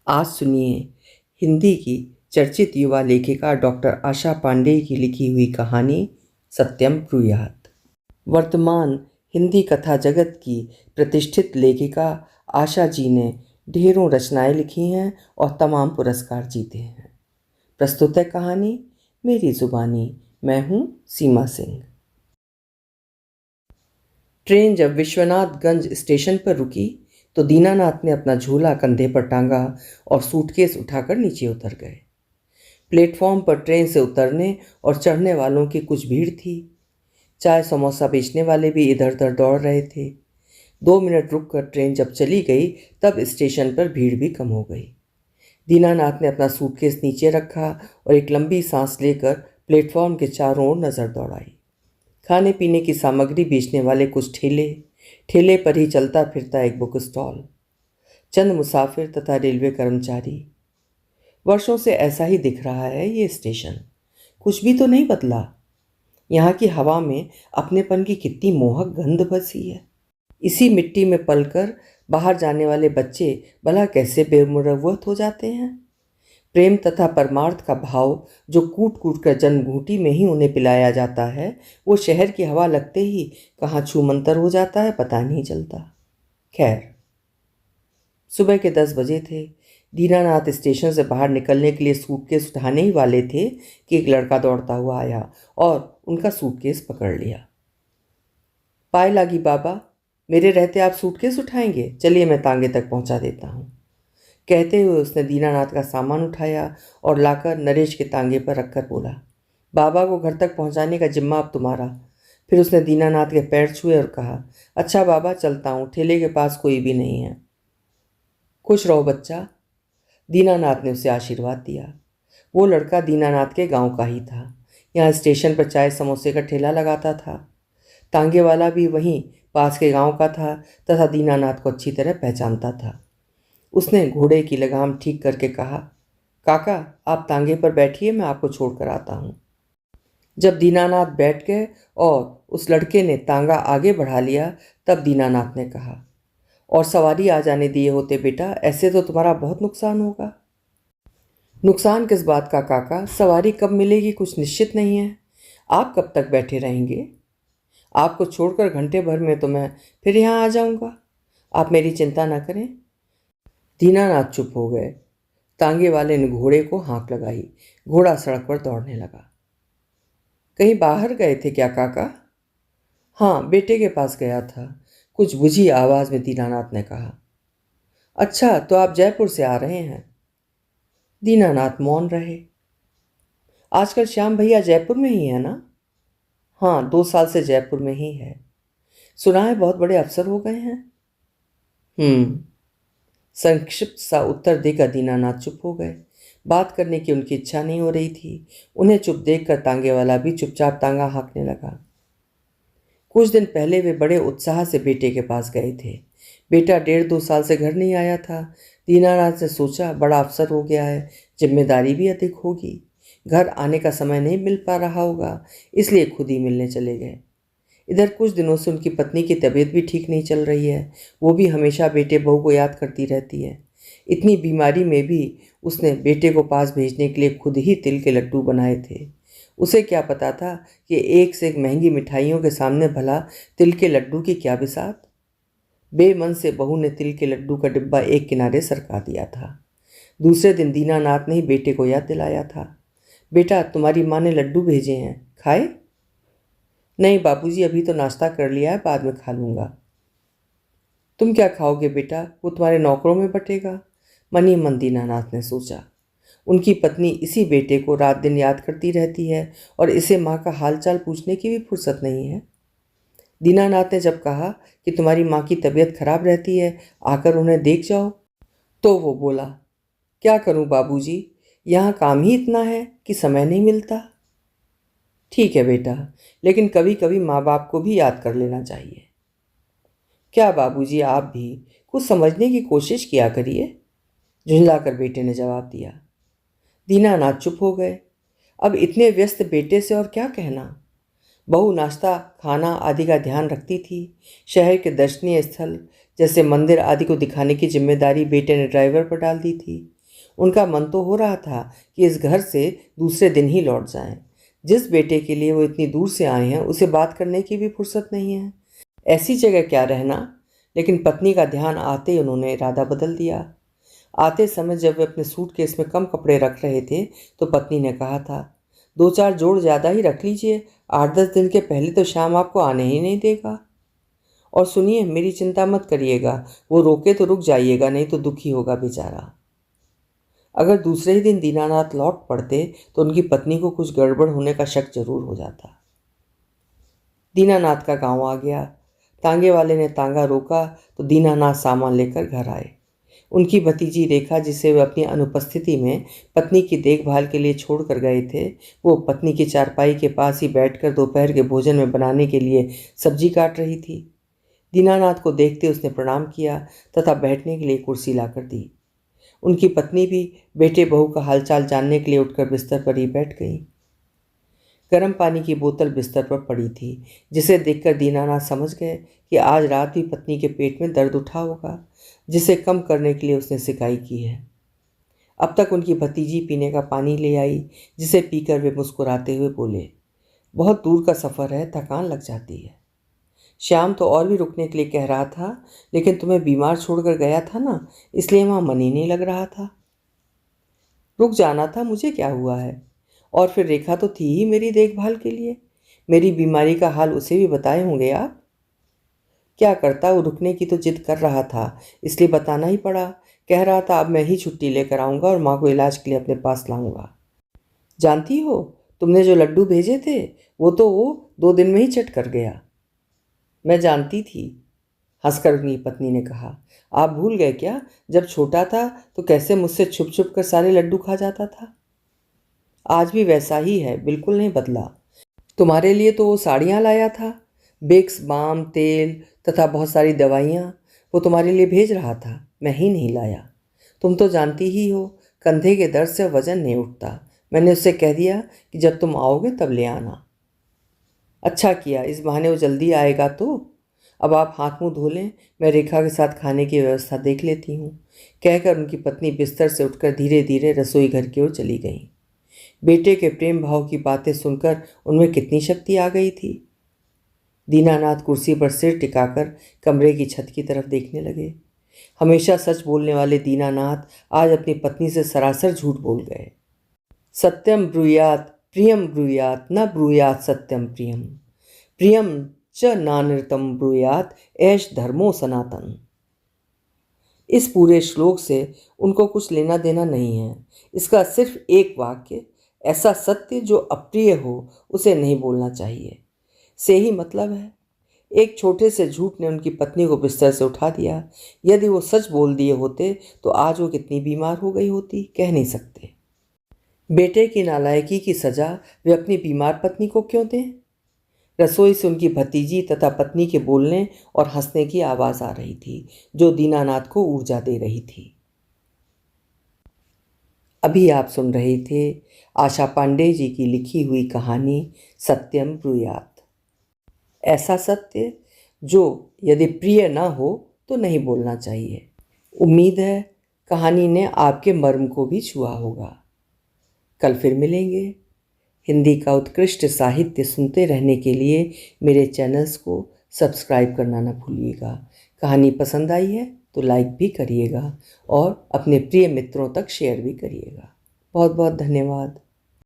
आज सुनिए हिंदी की चर्चित युवा लेखिका डॉक्टर आशा पांडे की लिखी हुई कहानी सत्यम ब्रूयात। वर्तमान हिंदी कथा जगत की प्रतिष्ठित लेखिका आशा जी ने ढेरों रचनाएं लिखी हैं और तमाम पुरस्कार जीते हैं। प्रस्तुत है कहानी मेरी जुबानी। मैं हूँ सीमा सिंह। ट्रेन जब विश्वनाथगंज स्टेशन पर रुकी तो दीनानाथ ने अपना झोला कंधे पर टांगा और सूटकेस उठाकर नीचे उतर गए। प्लेटफॉर्म पर ट्रेन से उतरने और चढ़ने वालों की कुछ भीड़ थी। चाय समोसा बेचने वाले भी इधर उधर दौड़ रहे थे। 2 मिनट रुककर ट्रेन जब चली गई तब स्टेशन पर भीड़ भी कम हो गई। दीनानाथ ने अपना सूटकेस नीचे रखा और एक लंबी सांस लेकर प्लेटफॉर्म के चारों ओर नजर दौड़ाई। खाने पीने की सामग्री बेचने वाले कुछ ठेले, ठेले पर ही चलता फिरता एक बुक स्टॉल, चंद मुसाफिर तथा रेलवे कर्मचारी। वर्षों से ऐसा ही दिख रहा है ये स्टेशन। कुछ भी तो नहीं बदला। यहाँ की हवा में अपनेपन की कितनी मोहक गंध बसी है। इसी मिट्टी में पलकर बाहर जाने वाले बच्चे भला कैसे बेमुरव्वत हो जाते हैं। प्रेम तथा परमार्थ का भाव जो कूट कूट कर जन्मघूंटी में ही उन्हें पिलाया जाता है, वो शहर की हवा लगते ही कहाँ छूमंतर हो जाता है पता नहीं चलता। खैर, सुबह के 10 बजे थे। दीनानाथ स्टेशन से बाहर निकलने के लिए सूटकेस उठाने ही वाले थे कि एक लड़का दौड़ता हुआ आया और उनका सूटकेस पकड़ लिया। पाए लागी बाबा, मेरे रहते आप सूटकेस उठाएंगे? चलिए मैं तांगे तक पहुंचा देता हूँ। कहते हुए उसने दीनानाथ का सामान उठाया और लाकर नरेश के तांगे पर रखकर बोला, बाबा को घर तक पहुंचाने का जिम्मा अब तुम्हारा। फिर उसने दीनानाथ के पैर छुए और कहा, अच्छा बाबा चलता हूँ, ठेले के पास कोई भी नहीं है। खुश रहो बच्चा। दीनानाथ ने उसे आशीर्वाद दिया। वो लड़का दीनानाथ के गांव का ही था। यहाँ स्टेशन पर चाय समोसे का ठेला लगाता था। तांगे वाला भी वहीं पास के गांव का था तथा दीनानाथ को अच्छी तरह पहचानता था। उसने घोड़े की लगाम ठीक करके कहा, काका आप तांगे पर बैठिए, मैं आपको छोड़ कर आता हूँ। जब दीनानाथ बैठ गए और उस लड़के ने तांगा आगे बढ़ा लिया तब दीनानाथ ने कहा, और सवारी आ जाने दिए होते बेटा, ऐसे तो तुम्हारा बहुत नुकसान होगा। नुकसान किस बात का काका? सवारी कब मिलेगी कुछ निश्चित नहीं है। आप कब तक बैठे रहेंगे? आपको छोड़कर घंटे भर में तो मैं फिर यहाँ आ जाऊँगा। आप मेरी चिंता न करें। दीनानाथ चुप हो गए। तांगे वाले ने घोड़े को हाँक लगाई। घोड़ा सड़क पर दौड़ने लगा। कहीं बाहर गए थे क्या काका? हाँ, बेटे के पास गया था, कुछ बुझी आवाज में दीनानाथ ने कहा। अच्छा, तो आप जयपुर से आ रहे हैं? दीनानाथ मौन रहे। आजकल श्याम भैया जयपुर में ही है ना? हाँ, 2 साल से जयपुर में ही है। सुना है बहुत बड़े अफसर हो गए हैं। संक्षिप्त सा उत्तर देकर दीनानाथ चुप हो गए। बात करने की उनकी इच्छा नहीं हो रही थी। उन्हें चुप देखकर तांगे वाला भी चुपचाप तांगा हाँकने लगा। कुछ दिन पहले वे बड़े उत्साह से बेटे के पास गए थे। बेटा 1.5-2 साल से घर नहीं आया था। दीनानाथ ने सोचा बड़ा अफसर हो गया है, जिम्मेदारी भी अधिक होगी, घर आने का समय नहीं मिल पा रहा होगा, इसलिए खुद ही मिलने चले गए। इधर कुछ दिनों से उनकी पत्नी की तबीयत भी ठीक नहीं चल रही है। वो भी हमेशा बेटे बहू को याद करती रहती है। इतनी बीमारी में भी उसने बेटे को पास भेजने के लिए खुद ही तिल के लड्डू बनाए थे। उसे क्या पता था कि एक से एक महंगी मिठाइयों के सामने भला तिल के लड्डू की क्या बिसात। बेमन से बहू ने तिल के लड्डू का डिब्बा एक किनारे सरका दिया था। दूसरे दिन दीनानाथ ने ही बेटे को याद दिलाया था, बेटा तुम्हारी माँ ने लड्डू भेजे हैं, खाए? नहीं बापूजी, अभी तो नाश्ता कर लिया है, बाद में खा लूँगा। तुम क्या खाओगे बेटा? वो तुम्हारे नौकरों में बटेगा। मन ही मन दीनानाथ ने सोचा। उनकी पत्नी इसी बेटे को रात दिन याद करती रहती है और इसे माँ का हालचाल पूछने की भी फुर्सत नहीं है। दीनानाथ ने जब कहा कि तुम्हारी माँ की तबीयत खराब रहती है, आकर उन्हें देख जाओ, तो वो बोला, क्या करूँ बाबूजी, यहाँ काम ही इतना है कि समय नहीं मिलता। ठीक है बेटा, लेकिन कभी कभी माँ बाप को भी याद कर लेना चाहिए। क्या बाबूजी, आप भी कुछ समझने की कोशिश किया करिए, झुंझलाकर बेटे ने जवाब दिया। दीनानाथ चुप हो गए। अब इतने व्यस्त बेटे से और क्या कहना। बहू नाश्ता खाना आदि का ध्यान रखती थी। शहर के दर्शनीय स्थल जैसे मंदिर आदि को दिखाने की जिम्मेदारी बेटे ने ड्राइवर पर डाल दी थी। उनका मन तो हो रहा था कि इस घर से दूसरे दिन ही लौट जाएं। जिस बेटे के लिए वो इतनी दूर से आए हैं उसे बात करने की भी फुर्सत नहीं है। ऐसी जगह क्या रहना। लेकिन पत्नी का ध्यान आते ही उन्होंने इरादा बदल दिया। आते समय जब वे अपने सूटकेस में कम कपड़े रख रहे थे तो पत्नी ने कहा था, 2-4 जोड़ ज़्यादा ही रख लीजिए, 8-10 दिन के पहले तो श्याम आपको आने ही नहीं देगा। और सुनिए, मेरी चिंता मत करिएगा, वो रोके तो रुक जाइएगा, नहीं तो दुखी होगा बेचारा। अगर दूसरे ही दिन दीनानाथ लौट पड़ते तो उनकी पत्नी को कुछ गड़बड़ होने का शक जरूर हो जाता। दीनानाथ का गांव आ गया। तांगे वाले ने तांगा रोका तो दीनानाथ सामान लेकर घर आए। उनकी भतीजी रेखा, जिसे वे अपनी अनुपस्थिति में पत्नी की देखभाल के लिए छोड़ कर गए थे, वो पत्नी की चारपाई के पास ही बैठकर दोपहर के भोजन में बनाने के लिए सब्जी काट रही थी। दीनानाथ को देखते उसने प्रणाम किया तथा बैठने के लिए कुर्सी लाकर दी। उनकी पत्नी भी बेटे बहू का हालचाल जानने के लिए उठकर बिस्तर पर ही बैठ गई। गर्म पानी की बोतल बिस्तर पर पड़ी थी, जिसे देखकर दीनानाथ समझ गए कि आज रात भी पत्नी के पेट में दर्द उठा होगा, जिसे कम करने के लिए उसने सिकाई की है। अब तक उनकी भतीजी पीने का पानी ले आई, जिसे पीकर वे मुस्कुराते हुए बोले, बहुत दूर का सफ़र है, थकान लग जाती है। श्याम तो और भी रुकने के लिए कह रहा था, लेकिन तुम्हें बीमार छोड़कर गया था ना, इसलिए वहाँ मन ही नहीं लग रहा था। रुक जाना था, मुझे क्या हुआ है। और फिर रेखा तो थी ही मेरी देखभाल के लिए। मेरी बीमारी का हाल उसे भी बताए होंगे आप। क्या करता, वो रुकने की तो जिद कर रहा था, इसलिए बताना ही पड़ा। कह रहा था अब मैं ही छुट्टी लेकर आऊँगा और माँ को इलाज के लिए अपने पास लाऊंगा। जानती हो, तुमने जो लड्डू भेजे थे वो 2 दिन में ही चट कर गया। मैं जानती थी, हंसकर उनकी पत्नी ने कहा। आप भूल गए क्या, जब छोटा था तो कैसे मुझसे छुप छुप कर सारे लड्डू खा जाता था। आज भी वैसा ही है, बिल्कुल नहीं बदला। तुम्हारे लिए तो वो साड़ियाँ लाया था, बिक्स, बाम, तेल तथा बहुत सारी दवाइयाँ वो तुम्हारे लिए भेज रहा था, मैं ही नहीं लाया। तुम तो जानती ही हो, कंधे के दर्द से वजन नहीं उठता। मैंने उससे कह दिया कि जब तुम आओगे तब ले आना। अच्छा किया, इस बहाने वो जल्दी आएगा तो। अब आप हाथ मुंह धो लें, मैं रेखा के साथ खाने की व्यवस्था देख लेती हूँ। कहकर उनकी पत्नी बिस्तर से उठकर धीरे धीरे रसोई घर की ओर चली गई। बेटे के प्रेम भाव की बातें सुनकर उनमें कितनी शक्ति आ गई थी। दीनानाथ कुर्सी पर सिर टिकाकर कमरे की छत की तरफ देखने लगे। हमेशा सच बोलने वाले दीनानाथ आज अपनी पत्नी से सरासर झूठ बोल गए। सत्यम ब्रूयात प्रियम ब्रूयात न ब्रूयात सत्यम प्रियम, प्रियम च नानृतम ब्रूयात ऐश धर्मो सनातन। इस पूरे श्लोक से उनको कुछ लेना देना नहीं है। इसका सिर्फ एक वाक्य, ऐसा सत्य जो अप्रिय हो उसे नहीं बोलना चाहिए, से ही मतलब है। एक छोटे से झूठ ने उनकी पत्नी को बिस्तर से उठा दिया। यदि वो सच बोल दिए होते तो आज वो कितनी बीमार हो गई होती, कह नहीं सकते। बेटे की नालायकी की सजा वे अपनी बीमार पत्नी को क्यों दें। रसोई से उनकी भतीजी तथा पत्नी के बोलने और हंसने की आवाज़ आ रही थी, जो दीनानाथ को ऊर्जा दे रही थी। अभी आप सुन रहे थे आशा पांडे जी की लिखी हुई कहानी सत्यम ब्रूयात। ऐसा सत्य जो यदि प्रिय ना हो तो नहीं बोलना चाहिए। उम्मीद है कहानी ने आपके मर्म को भी छुआ होगा। कल फिर मिलेंगे। हिंदी का उत्कृष्ट साहित्य सुनते रहने के लिए मेरे चैनल्स को सब्सक्राइब करना ना भूलिएगा। कहानी पसंद आई है तो लाइक भी करिएगा और अपने प्रिय मित्रों तक शेयर भी करिएगा। बहुत बहुत धन्यवाद।